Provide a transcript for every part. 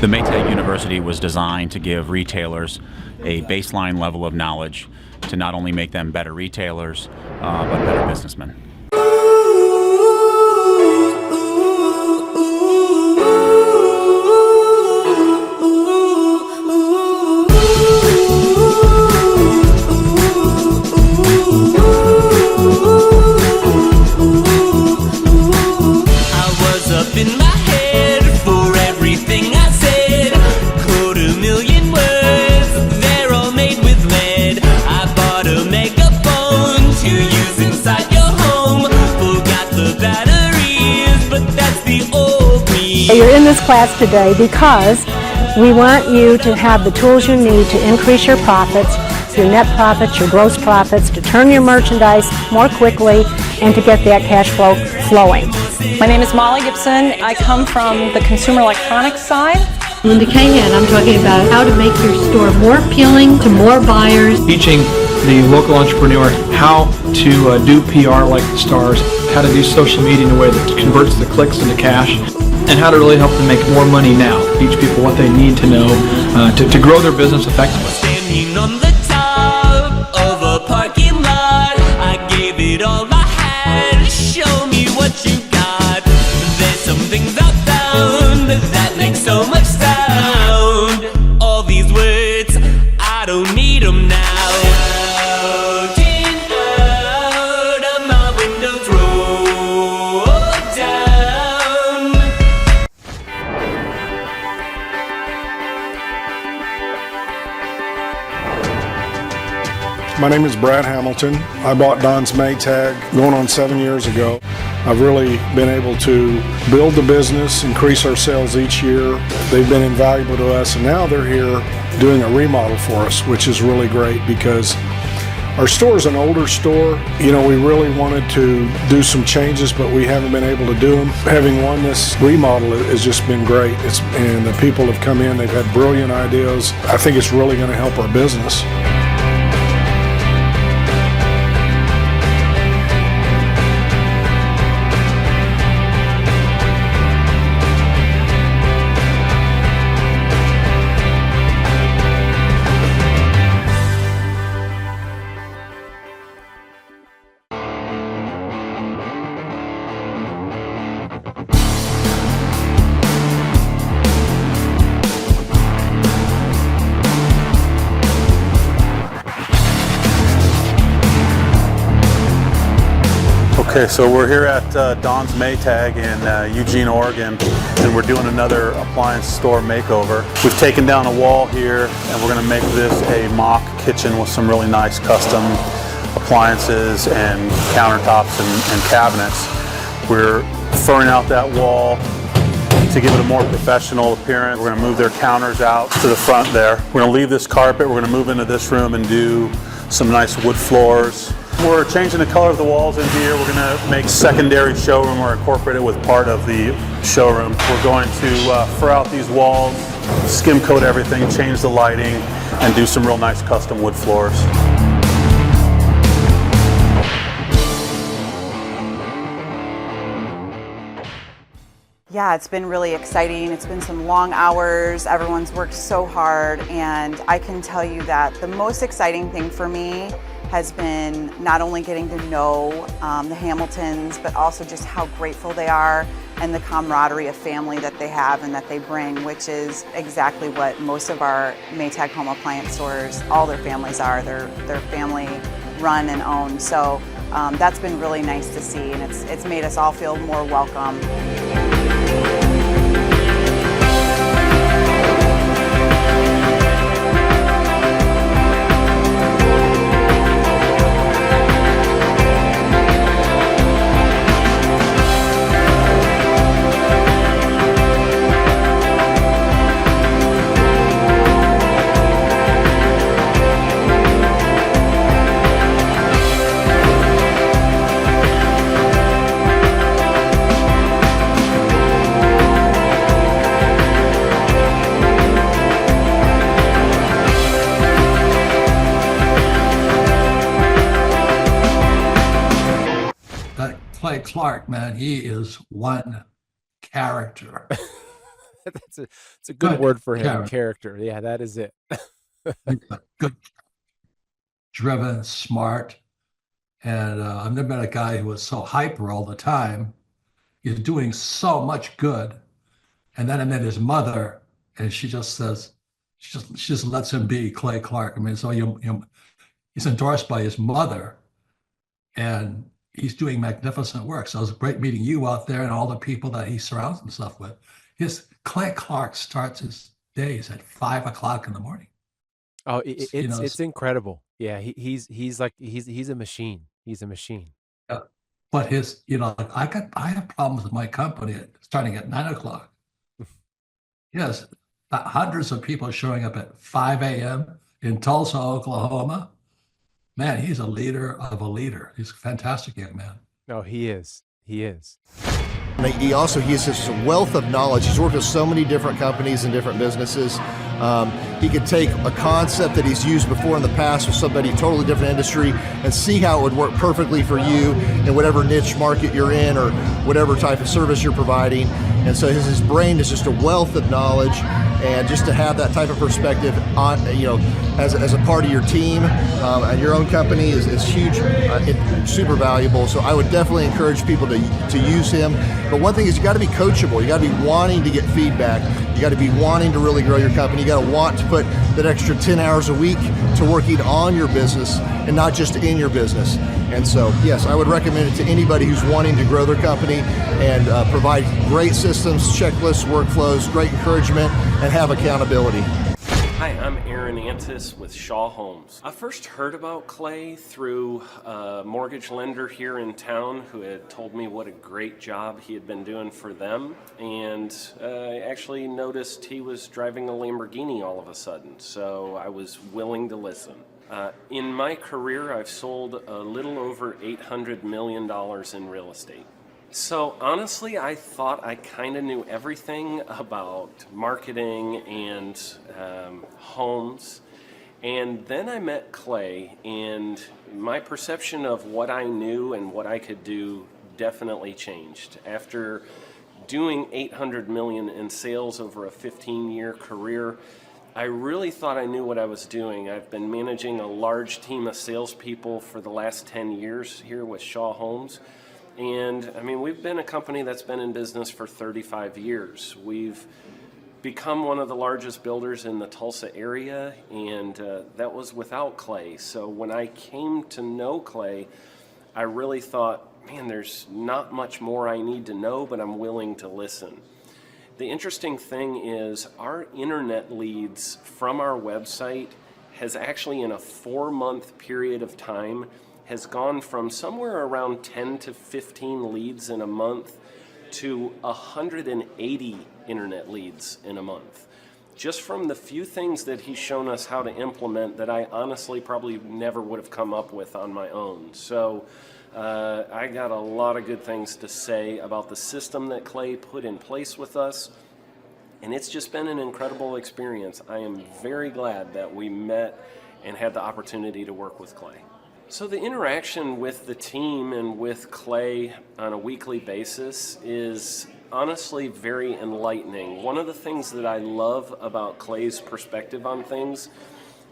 The Maytag University was designed to give retailers a baseline level of knowledge to not only make them better retailers, but better businessmen. You're in this class today because we want you to have the tools you need to increase your profits, your net profits, your gross profits, to turn your merchandise more quickly and to get that cash flow flowing. My name is Molly Gibson. I come from the consumer electronics side. Linda Cahan, I'm talking about how to make your store more appealing to more buyers. Teaching the local entrepreneur how to do PR like the stars, how to do social media in a way that converts the clicks into cash, and how to really help them make more money now. Teach people what they need to know to grow their business effectively. Standing on the top of a parking lot, I gave it all I had. Show me what you got. There's some things I found that make so much sound. All these words, I don't need them now. My name is Brad Hamilton. I bought Don's Maytag going on 7 years ago. I've really been able to build the business, increase our sales each year. They've been invaluable to us, and now they're here doing a remodel for us, which is really great because our store is an older store. You know, we really wanted to do some changes, but we haven't been able to do them. Having won this remodel has just been great. And the people have come in, they've had brilliant ideas. I think it's really going to help our business. Okay, so we're here at Don's Maytag in Eugene, Oregon, and we're doing another appliance store makeover. We've taken down a wall here, and we're going to make this a mock kitchen with some really nice custom appliances and countertops and cabinets. We're furring out that wall to give it a more professional appearance. We're going to move their counters out to the front there. We're going to leave this carpet. We're going to move into this room and do some nice wood floors. We're changing the color of the walls in here. We're going to make secondary showroom or incorporate it with part of the showroom. We're going to fur out these walls, skim coat everything, change the lighting, and do some real nice custom wood floors. Yeah, it's been really exciting. It's been some long hours. Everyone's worked so hard, and I can tell you that the most exciting thing for me has been not only getting to know the Hamiltons, but also just how grateful they are and the camaraderie of family that they have and that they bring, which is exactly what most of our Maytag home appliance stores, all their families are. They're family run and owned. So that's been really nice to see, and it's made us all feel more welcome. Clark, man, he is one character. It's a good word for him. Character. Character. Yeah, that is it. Good, driven, smart. And I've never met a guy who was so hyper all the time. He's doing so much good. And then I met his mother, and she just says, she just lets him be Clay Clark. I mean, so he's endorsed by his mother, and he's doing magnificent work. So it was great meeting you out there and all the people that he surrounds himself with. Clay Clark starts his days at 5 o'clock in the morning. Oh, it's incredible. Yeah, he's a machine. He's a machine. Yeah. But I have problems with my company starting at 9 o'clock. Yes, hundreds of people showing up at 5 a.m. in Tulsa, Oklahoma. Man, he's a leader of a leader. He's a fantastic young man. No, he is. He is. He has this wealth of knowledge. He's worked with so many different companies and different businesses. He could take a concept that he's used before in the past with somebody totally different industry and see how it would work perfectly for you in whatever niche market you're in or whatever type of service you're providing. And so his brain is just a wealth of knowledge, and just to have that type of perspective on, as a part of your team and your own company is huge, it's super valuable. So I would definitely encourage people to use him. But one thing is, you got to be coachable. You got to be wanting to get feedback. You got to be wanting to really grow your company. You got to want to put that extra 10 hours a week to working on your business and not just in your business. And so, yes, I would recommend it to anybody who's wanting to grow their company and provide great systems, checklists, workflows, great encouragement, and have accountability. Hi, I'm Aaron Antis with Shaw Homes. I first heard about Clay through a mortgage lender here in town who had told me what a great job he had been doing for them, and I actually noticed he was driving a Lamborghini all of a sudden, so I was willing to listen. In my career, I've sold a little over $800 million in real estate. So honestly, I thought I kind of knew everything about marketing and homes. And then I met Clay, and my perception of what I knew and what I could do definitely changed. After doing $800 million in sales over a 15-year career, I really thought I knew what I was doing. I've been managing a large team of salespeople for the last 10 years here with Shaw Homes. And I mean, we've been a company that's been in business for 35 years. We've become one of the largest builders in the Tulsa area, and that was without Clay. So when I came to know Clay, I really thought, man, there's not much more I need to know, but I'm willing to listen. The interesting thing is our internet leads from our website has actually, in a 4-month period of time, has gone from somewhere around 10 to 15 leads in a month to 180 internet leads in a month. Just from the few things that he's shown us how to implement that I honestly probably never would have come up with on my own. So I got a lot of good things to say about the system that Clay put in place with us, and it's just been an incredible experience. I am very glad that we met and had the opportunity to work with Clay. So the interaction with the team and with Clay on a weekly basis is honestly very enlightening. One of the things that I love about Clay's perspective on things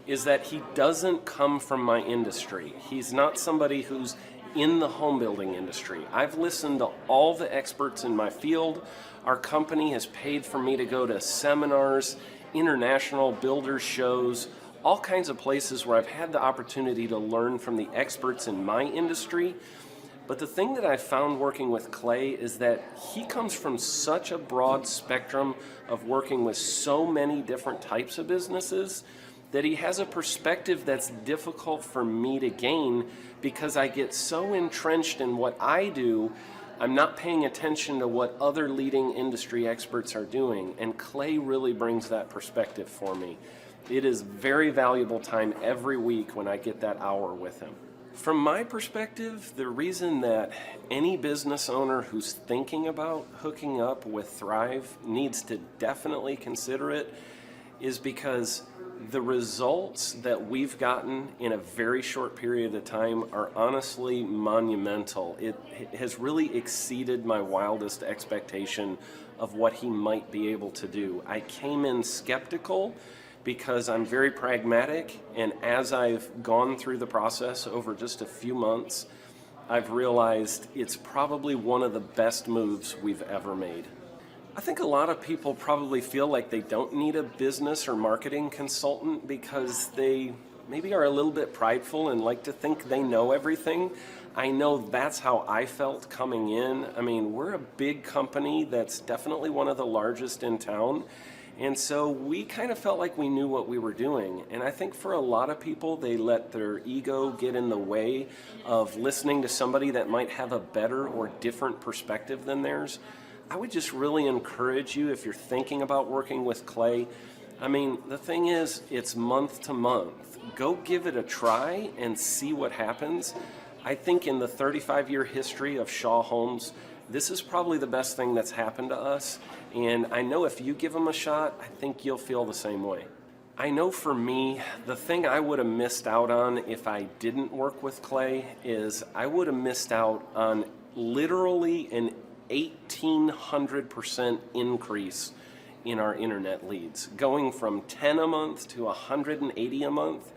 is that he doesn't come from my industry. He's not somebody who's in the home building industry. I've listened to all the experts in my field. Our company has paid for me to go to seminars, international builder shows, all kinds of places where I've had the opportunity to learn from the experts in my industry. But the thing that I found working with Clay is that he comes from such a broad spectrum of working with so many different types of businesses that he has a perspective that's difficult for me to gain because I get so entrenched in what I do, I'm not paying attention to what other leading industry experts are doing. And Clay really brings that perspective for me. It is very valuable time every week when I get that hour with him. From my perspective, the reason that any business owner who's thinking about hooking up with Thrive needs to definitely consider it is because The results that we've gotten in a very short period of time are honestly monumental. It has really exceeded my wildest expectation of what he might be able to do. I came in skeptical because I'm very pragmatic, and as I've gone through the process over just a few months, I've realized it's probably one of the best moves we've ever made. I think a lot of people probably feel like they don't need a business or marketing consultant because they maybe are a little bit prideful and like to think they know everything. I know that's how I felt coming in. I mean, we're a big company that's definitely one of the largest in town. And so we kind of felt like we knew what we were doing. And I think for a lot of people, they let their ego get in the way of listening to somebody that might have a better or different perspective than theirs. I would just really encourage you, if you're thinking about working with Clay, I mean, the thing is, it's month to month. Go give it a try and see what happens. I think in the 35-year history of Shaw Homes, this is probably the best thing that's happened to us. And I know if you give them a shot, I think you'll feel the same way. I know for me, the thing I would have missed out on if I didn't work with Clay is I would have missed out on literally an 1,800% increase in our internet leads, going from 10 a month to 180 a month.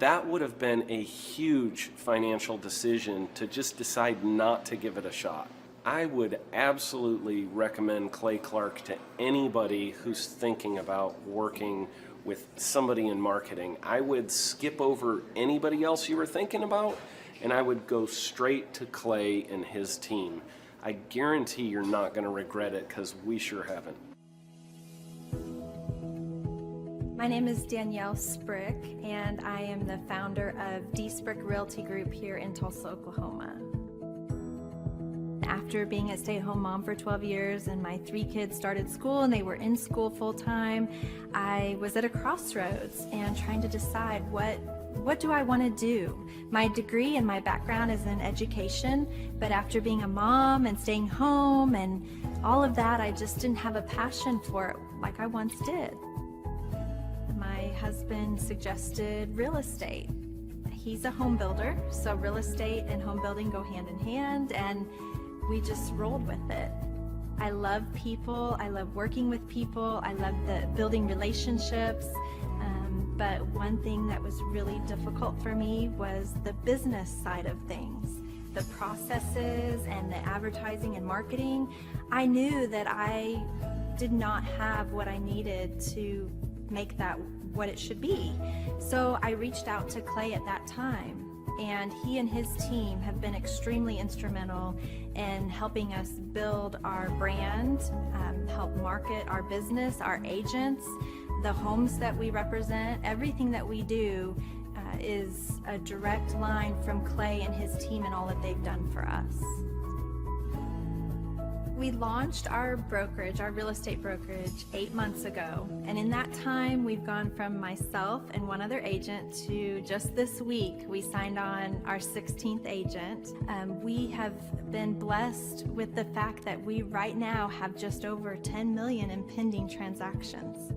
That would have been a huge financial decision to just decide not to give it a shot. I would absolutely recommend Clay Clark to anybody who's thinking about working with somebody in marketing. I would skip over anybody else you were thinking about, and I would go straight to Clay and his team. I guarantee you're not going to regret it, because we sure haven't. My name is Danielle Sprick, and I am the founder of D. Sprick Realty Group here in Tulsa, Oklahoma. After being a stay-at-home mom for 12 years and my 3 kids started school and they were in school full-time, I was at a crossroads and trying to decide what do I want to do? My degree and my background is in education, but after being a mom and staying home and all of that, I just didn't have a passion for it like I once did. My husband suggested real estate. He's a home builder, so real estate and home building go hand in hand, and we just rolled with it. I love people, I love working with people, I love building relationships. But one thing that was really difficult for me was the business side of things, the processes and the advertising and marketing. I knew that I did not have what I needed to make that what it should be. So I reached out to Clay at that time, and he and his team have been extremely instrumental in helping us build our brand, help market our business, our agents, the homes that we represent. Everything that we do is a direct line from Clay and his team and all that they've done for us. We launched our brokerage, our real estate brokerage, 8 months ago. And in that time, we've gone from myself and one other agent to just this week, we signed on our 16th agent. We have been blessed with the fact that we right now have just over 10 million in pending transactions.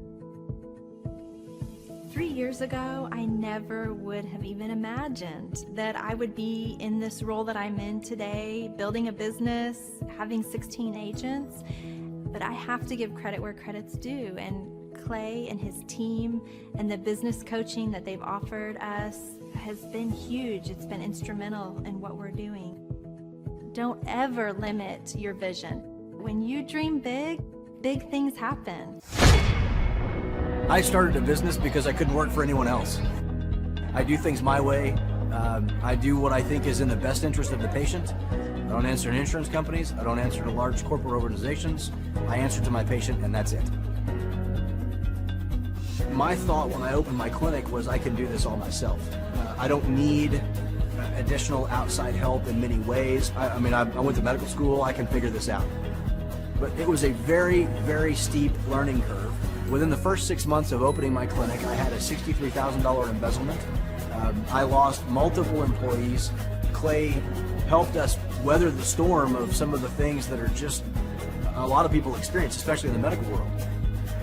3 years ago, I never would have even imagined that I would be in this role that I'm in today, building a business, having 16 agents. But I have to give credit where credit's due, and Clay and his team and the business coaching that they've offered us has been huge. It's been instrumental in what we're doing. Don't ever limit your vision. When you dream big, big things happen. I started a business because I couldn't work for anyone else. I do things my way. I do what I think is in the best interest of the patient. I don't answer to insurance companies. I don't answer to large corporate organizations. I answer to my patient, and that's it. My thought when I opened my clinic was I can do this all myself. I don't need additional outside help in many ways. I went to medical school. I can figure this out. But it was a very, very steep learning curve. Within the first 6 months of opening my clinic, I had a $63,000 embezzlement. I lost multiple employees. Clay helped us weather the storm of some of the things that are just a lot of people experience, especially in the medical world.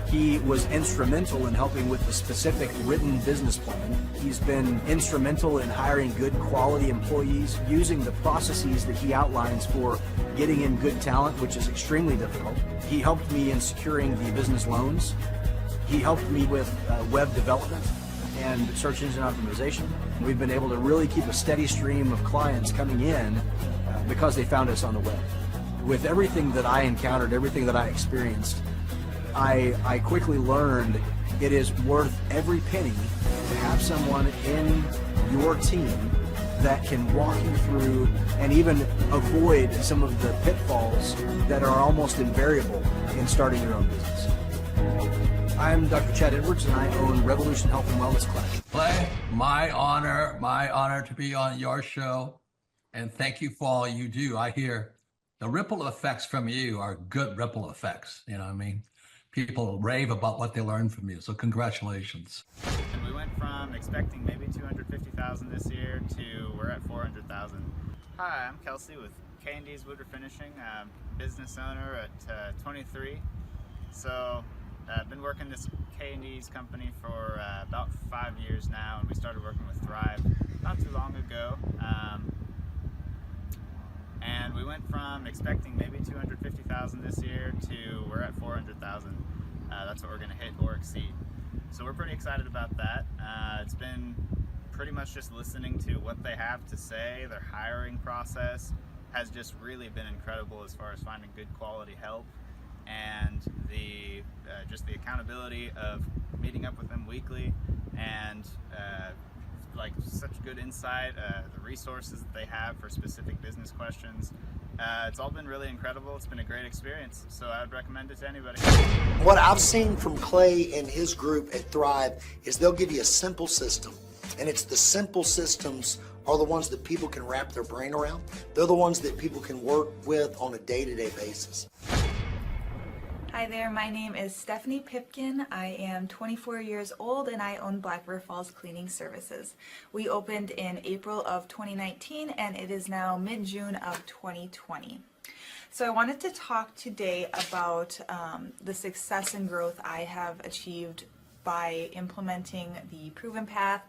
He was instrumental in helping with the specific written business plan. He's been instrumental in hiring good quality employees, using the processes that he outlines for getting in good talent, which is extremely difficult. He helped me in securing the business loans. He helped me with web development and search engine optimization. We've been able to really keep a steady stream of clients coming in because they found us on the web. With everything that I encountered, everything that I experienced, I quickly learned it is worth every penny to have someone in your team that can walk you through and even avoid some of the pitfalls that are almost invariable in starting your own business. I'm Dr. Chad Edwards, and I own Revolution Health and Wellness Clinic. Clay, my honor to be on your show, and thank you for all you do. I hear the ripple effects from you are good ripple effects. You know what I mean? People rave about what they learned from you, so congratulations. And we went from expecting maybe 250,000 this year to we're at 400,000. Hi, I'm Kelsey with K&D's Wood Refinishing, business owner at 23. So I've been working this K&D's company for about 5 years now, and we started working with Thrive not too long ago. And we went from expecting maybe 250,000 this year to we're at 400,000. That's what we're going to hit or exceed. So we're pretty excited about that. It's been pretty much just listening to what they have to say. Their hiring process has just really been incredible as far as finding good quality help, and the just the accountability of meeting up with them weekly, and like such good insight, the resources that they have for specific business questions. It's all been really incredible. It's been a great experience, so I would recommend it to anybody. What I've seen from Clay and his group at Thrive is they'll give you a simple system, and it's the simple systems are the ones that people can wrap their brain around. They're the ones that people can work with on a day-to-day basis. Hi there, my name is Stephanie Pipkin. I am 24 years old and I own Black River Falls Cleaning Services. We opened in April of 2019 and it is now mid-June of 2020. So I wanted to talk today about the success and growth I have achieved by implementing the Proven Path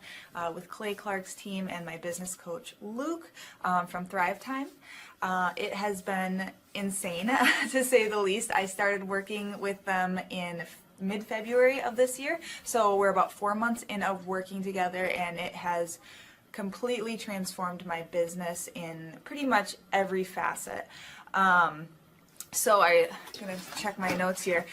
with Clay Clark's team and my business coach Luke from Thrivetime. It has been insane to say the least. I started working with them in mid-February of this year, so we're about 4 months in of working together, and it has completely transformed my business in pretty much every facet. So I'm gonna check my notes here.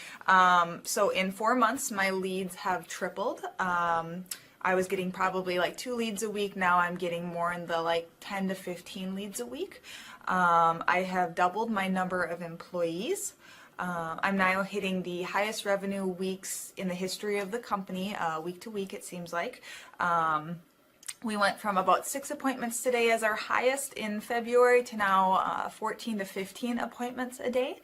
So in 4 months, my leads have tripled. I was getting probably like 2 leads a week. Now I'm getting more in the like 10 to 15 leads a week. I have doubled my number of employees. I'm now hitting the highest revenue weeks in the history of the company, week to week it seems like. We went from about 6 appointments today as our highest in February to now 14 to 15 appointments a day.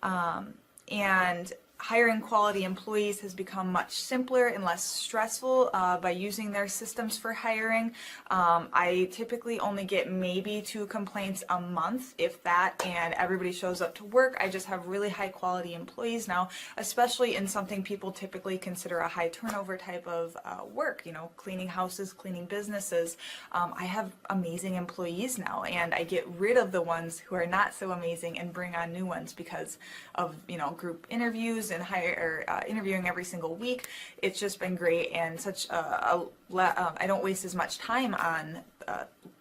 And hiring quality employees has become much simpler and less stressful by using their systems for hiring. I typically only get maybe 2 complaints a month, if that, and everybody shows up to work. I just have really high quality employees now, especially in something people typically consider a high turnover type of work, you know, cleaning houses, cleaning businesses. I have amazing employees now, and I get rid of the ones who are not so amazing and bring on new ones because of, you know, group interviews and interviewing every single week. It's just been great, and such I don't waste as much time on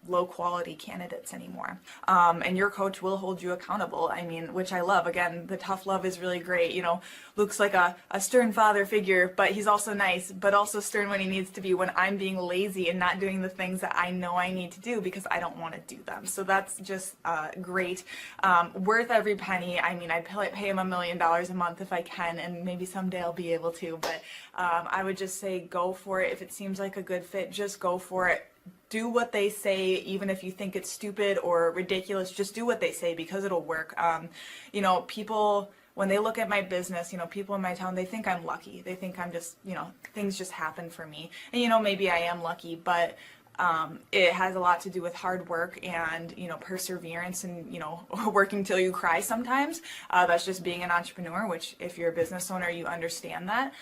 low quality candidates anymore. And your coach will hold you accountable. I mean, which I love. Again, the tough love is really great. You know, Luke's like a stern father figure, but he's also nice, but also stern when he needs to be when I'm being lazy and not doing the things that I know I need to do because I don't want to do them. So that's just great. Worth every penny. I mean, I'd pay him $1 million a month if I can, and maybe someday I'll be able to, but I would just say go for it. If it seems like a good fit, just go for it. Do what they say, even if you think it's stupid or ridiculous, just do what they say because it'll work. You know, people, when they look at my business, you know, people in my town, they think I'm lucky. They think I'm just, you know, things just happen for me. And, you know, maybe I am lucky, but It has a lot to do with hard work and, perseverance and, working till you cry sometimes. That's just being an entrepreneur, which if you're a business owner, you understand that.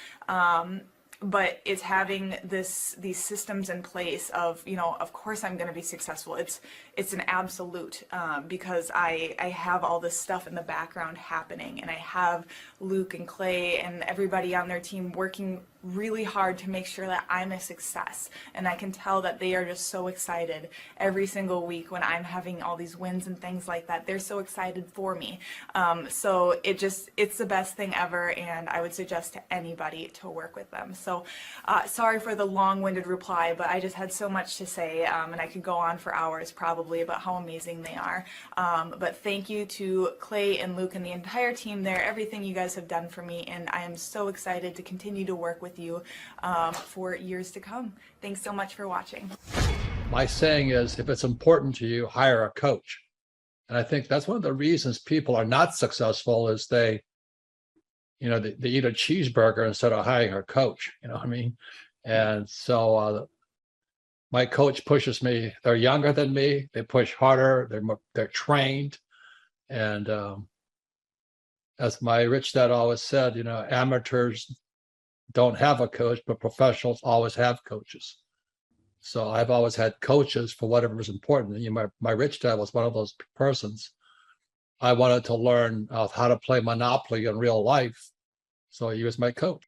But it's having these systems in place of, of course I'm going to be successful. It's an absolute, because I have all this stuff in the background happening, and I have Luke and Clay and everybody on their team working really hard to make sure that I'm a success. And I can tell that they are just so excited every single week when I'm having all these wins and things like that. They're so excited for me. So it's the best thing ever, and I would suggest to anybody to work with them. So sorry for the long-winded reply, but I just had so much to say, and I could go on for hours probably about how amazing they are. But thank you to Clay and Luke and the entire team there, everything you guys have done for me, and I am so excited to continue to work with you for years to come. Thanks so much for watching. My saying is, if it's important to you, hire a coach. And I think that's one of the reasons people are not successful is they eat a cheeseburger instead of hiring a coach, you know what I mean? And so my coach pushes me. They're younger than me. They push harder. They're trained. And as my rich dad always said, amateurs don't have a coach, but professionals always have coaches. So I've always had coaches for whatever is important. My rich dad was one of those persons. I wanted to learn how to play Monopoly in real life, so he was my coach.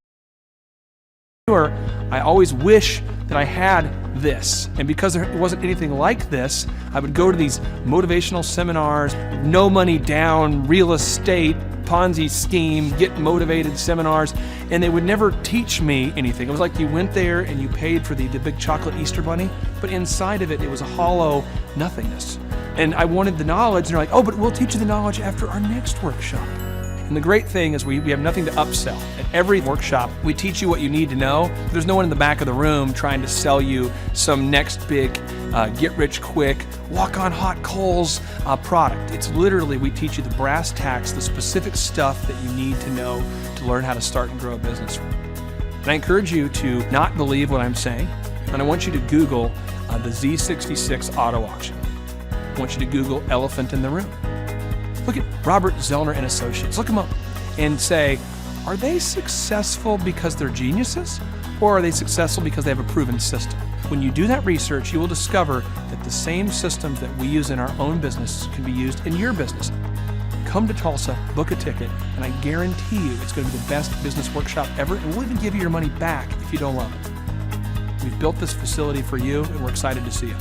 I always wish that I had this, and because there wasn't anything like this, I would go to these motivational seminars, no money down, real estate, Ponzi scheme, get motivated seminars, and they would never teach me anything. It was like you went there and you paid for the big chocolate Easter bunny, but inside of it, it was a hollow nothingness. And I wanted the knowledge, and they're like, oh, but we'll teach you the knowledge after our next workshop. And the great thing is we have nothing to upsell. At every workshop, we teach you what you need to know. There's no one in the back of the room trying to sell you some next big get-rich-quick, walk-on-hot coals product. It's literally, we teach you the brass tacks, the specific stuff that you need to know to learn how to start and grow a business. And I encourage you to not believe what I'm saying, and I want you to Google the Z66 auto auction. I want you to Google elephant in the room. Look at Robert Zellner and Associates. Look them up and say, are they successful because they're geniuses, or are they successful because they have a proven system? When you do that research, you will discover that the same systems that we use in our own business can be used in your business. Come to Tulsa, book a ticket, and I guarantee you it's going to be the best business workshop ever, and we'll even give you your money back if you don't love it. We've built this facility for you, and we're excited to see you.